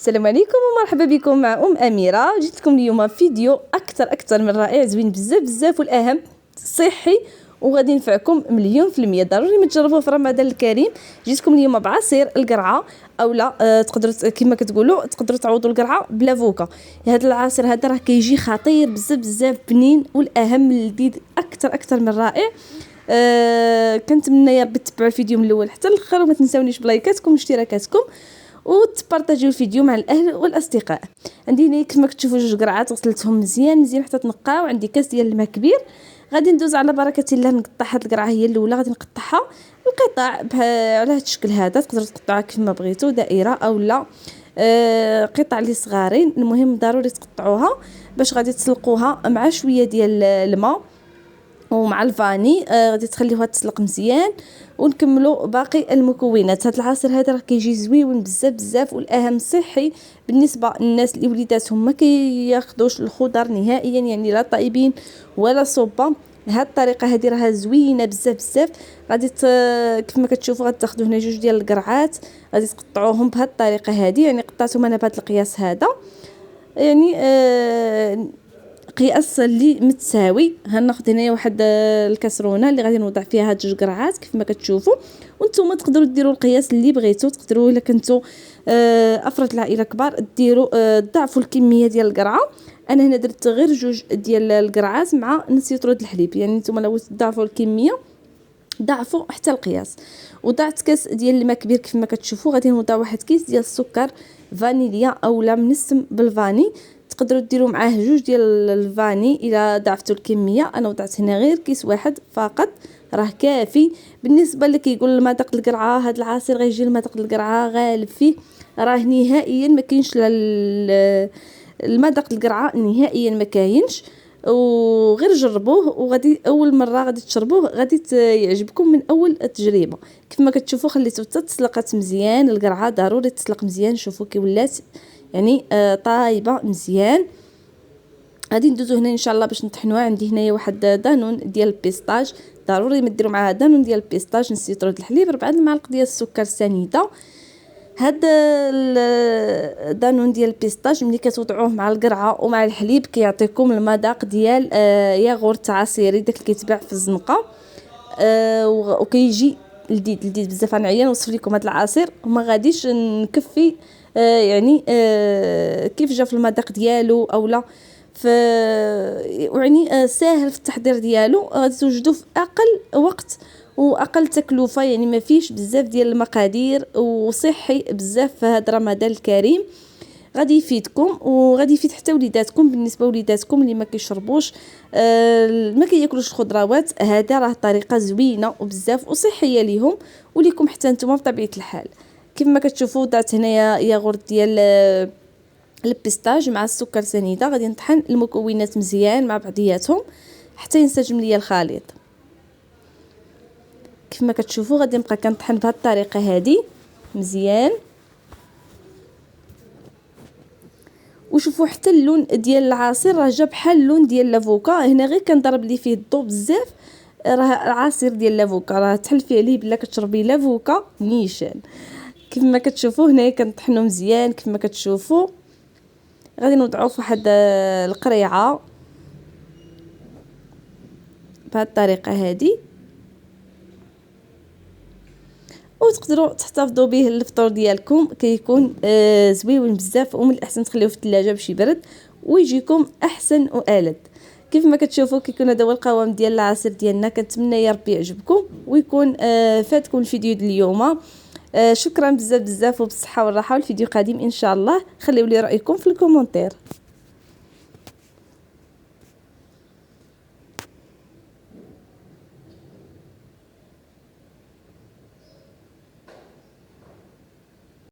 السلام عليكم ومرحبا بكم مع أميرة. جيت لكم اليوم فيديو أكثر من رائع، زوين بزاف والأهم صحي وغادي ينفعكم مليون في المية. ضروري ما تجربوه في رمضان الكريم. جيتكم اليوم بعصير القرعه اولا تقدروا كما كتقولوا تقدروا تعوضوا القرعه بلا فوكا. هذا العصير هذا راه كيجي خطير بزاف بنين، والاهم لذيذ اكثر من رائع. كنتمنى يا ربي تتبعوا الفيديو من الاول حتى الاخر، وما تنساونيش بلايكاتكم واشتراكاتكم وتبارطاجيو الفيديو مع الاهل والاصدقاء. عندي هنا كما كتشوفوا جوج قرعات غسلتهم مزيان حتى تنقاو. عندي كاس ديال الماء كبير. غادي ندوز على بركه الله نقطع هاد القرعه، هي الاولى غادي نقطعها القطع على هاد الشكل هذا. تقدروا تقطعوها كيف ما بغيتوا، دائره او لا قطع لي صغارين. المهم ضروري تقطعوها باش غادي تسلقوها مع شويه ديال الماء ومع الفاني. غادي تخليوها تسلق مزيان ونكملوا باقي المكونات. هذا العصير هذا راه كيجي زويون بزاف والاهم صحي بالنسبه للناس اللي وليداتهم ما كياخذوش الخضر نهائيا، يعني لا طايبين ولا صوبه. هاد الطريقه هذه راها زوينه بزاف. غادي كيف ما كتشوفوا غادي تاخذوا هنا جوج ديال القرعات، غادي تقطعوهم بهاد الطريقه هذه. يعني قطعتهم انا بهذا القياس هذا، يعني قياس اللي متساوي. هناخذ هنايا واحد الكاسرونه اللي غادي نوضع فيها هاد جوج قرعات كيف ما كتشوفوا. وانتم تقدروا ديروا القياس اللي بغيتوا. تقدروا الا كنتوا افراد العائله كبار ديروا ضعفوا الكميه ديال القرعه. انا هنا درت غير جوج ديال القرعات مع نص لتر الحليب، يعني نتوما لو تضاعفوا الكميه ضعفوا حتى القياس. وضعت كاس ديال الماء كبير كيف ما كتشوفوا. غادي نوضع واحد كيس ديال السكر فانيليا اولا منسم بالفاني. تقدروا ديروا معاه جوج ديال الفاني الى ضعفتوا الكميه. انا وضعت هنا غير كيس واحد فقط، راه كافي. بالنسبه اللي كيقول المذاق القرعه، هذا العصير غيجي المذاق القرعه غالب فيه، راه نهائيا ما كاينش المذاق القرعه نهائيا ما كاينش. وغير جربوه، وغادي اول مره غادي تشربوه غادي يعجبكم من اول تجربه. كيف ما كتشوفوا خليته حتى تسلقات مزيان القرعه، ضروري تسلق مزيان. شوفوا كي ولات يعني طايبه مزيان. غادي ندوزو هنا ان شاء الله باش نطحنوها. عندي هنايا واحد دانون ديال البيستاج، ضروري ما ديروا معها دانون ديال البيستاج. نص لتر الحليب، 4 المعالق ديال السكر سنيده. هاد دانون ديال البيستاج ملي كتوضعوه مع القرعه ومع الحليب كيعطيكم المذاق ديال ياغورت عصيري داك اللي كيتباع في الزنقه. وكيجي لذيذ بزاف. نعيا نوصف لكم هذا العصير وما غاديش نكفي يعني كيف جا في المذاق ديالو اولا يعني ساهل في التحضير ديالو. غادي توجدوا في اقل وقت واقل تكلفه، يعني ما فيش بزاف ديال المقادير وصحي بزاف في هذا رمضان الكريم. غادي يفيدكم وغادي يفيد حتى وليداتكم. بالنسبه لوليداتكم اللي ما كيشربوش ما كياكلوش الخضروات، هذا راه طريقه زوينه وبزاف وصحيه ليهم وليكم حتى نتوما بطبيعه الحال. كيف ما كتشوفوا درت هنايا ياغورت ديال البيستاج مع السكر سنيده. غادي نطحن المكونات مزيان مع بعضياتهم حتى ينسجم ليا الخليط. كيف ما كتشوفوا غادي نبقى كنطحن بهذه الطريقه هذه مزيان. وشوفوا حتى اللون ديال العصير راه جا بحال اللون ديال لافوكا. هنا غير كنضرب لي فيه الضوء بزاف، راه العصير ديال لافوكا راه تحلفي عليه بلا كتشربي لافوكا نيشان. كيف ما كتشوفوا هنايا كنطحنوا مزيان. كيف ما كتشوفوا غادي نوضعوه في واحد القريعه بهذه الطريقه هذه، وتقدروا تحتفظوا به الفطور ديالكم. كيكون زويون بزاف، ومن الاحسن تخليوه في الثلاجه باش يبرد ويجيكم احسن والذ. كيف ما كتشوفوا كيكون هذا هو القوام ديال العصير ديالنا. كنتمنى يا ربي يعجبكم ويكون فاتكم الفيديو ديال اليوم. شكرا بزاف وبالصحه والراحه، والفيديو قادم ان شاء الله. خليوا لي رايكم في الكومونتير.